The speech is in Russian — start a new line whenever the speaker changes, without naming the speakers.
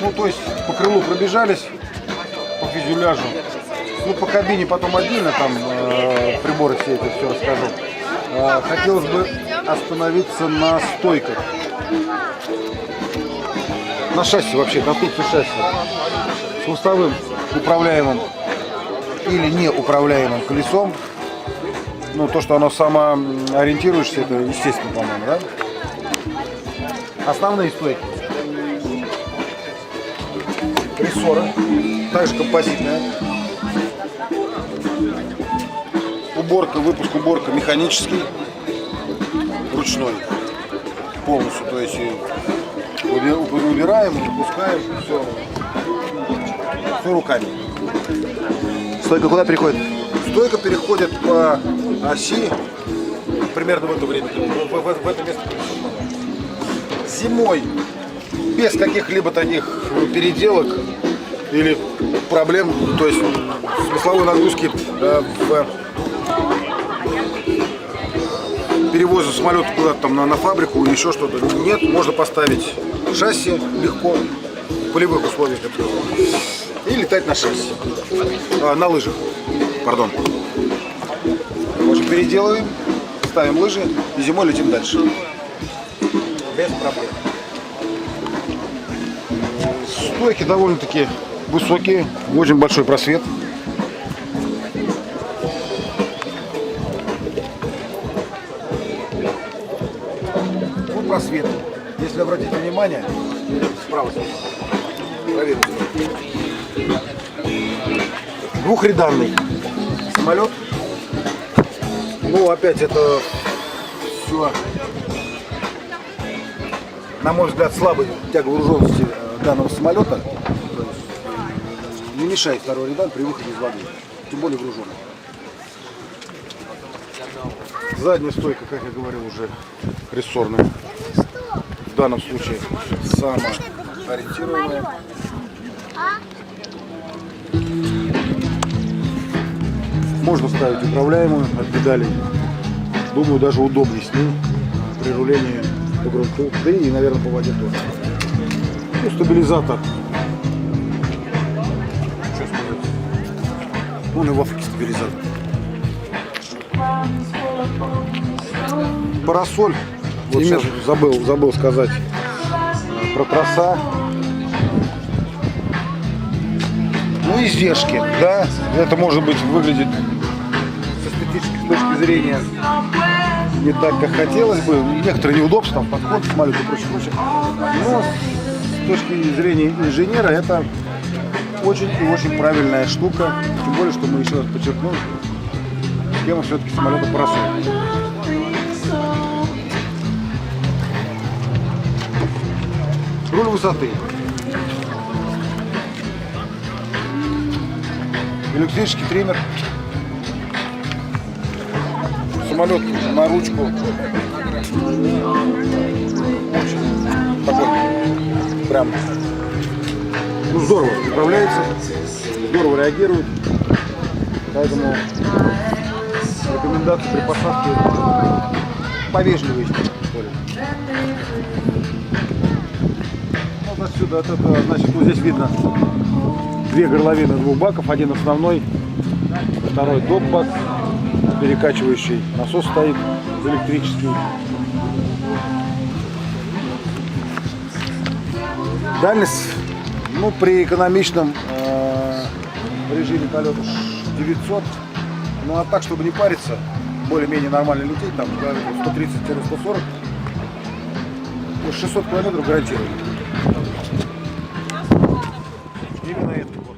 Ну, то есть по крылу пробежались, по фюзеляжу. Ну, по кабине потом отдельно, там приборы все это все расскажу. Хотелось бы остановиться на стойках. На шасси вообще, конструкции шасси. С хвостовым управляемым или неуправляемым колесом. Ну, то, что оно самоориентируешься, это естественно, по-моему, да? Основные стойки. Рессора, также композитная. Уборка, выпуск, уборка механический, ручной полностью. То есть убираем, выпускаем, все руками.
Стойка куда переходит?
Стойка переходит по оси примерно в это время, в это место. Зимой без каких-либо таких переделок или проблем, то есть смысловой нагрузки в перевоза самолета куда-то там на фабрику или еще что-то нет, можно поставить шасси легко в полевых условиях и летать на шасси, на лыжах, пардон. В общем, переделываем, ставим лыжи и зимой летим дальше. Без проблем. Стойки довольно-таки высокие, очень большой просвет. Вот просвет. Если обратить внимание, справа проверим. Двухредальный самолет. Ну, опять это все, на мой взгляд, слабый тяговооруженности данного самолета. Не мешает второй редаль при выходе из воды, тем более груженный. Задняя стойка, как я говорил, уже рессорная. В данном случае самоориентируемая. Можно ставить управляемую от педалей. Думаю, даже удобнее с ней при рулении по грунту, да и, наверное, по воде тоже. Ну, стабилизатор. Что сказать? Он и в Африке стабилизатор. Парасоль. Вот сейчас забыл сказать про троса. Ну, издержки, да, это может быть выглядит с эстетической точки зрения не так, как хотелось бы. Некоторые неудобства, там, подход, самолет и прочее. Но с точки зрения инженера это очень и очень правильная штука. Тем более, что мы еще раз подчеркнем, тема все-таки самолета парасоль. Руль высоты. Электрический триммер. Самолет на ручку. Очень такой. Прям. Ну, здорово управляется. Здорово реагирует. Поэтому рекомендации при посадке повежливые, что ли. Вот отсюда, от этого, значит, вот здесь видно две горловины двух баков, один основной, второй доп-бак, перекачивающий насос стоит электрический. Дальность, ну, при экономичном режиме полета 900, ну а так, чтобы не париться, более-менее нормально лететь, там 130-140, 600 километров гарантированно. Именно это вот.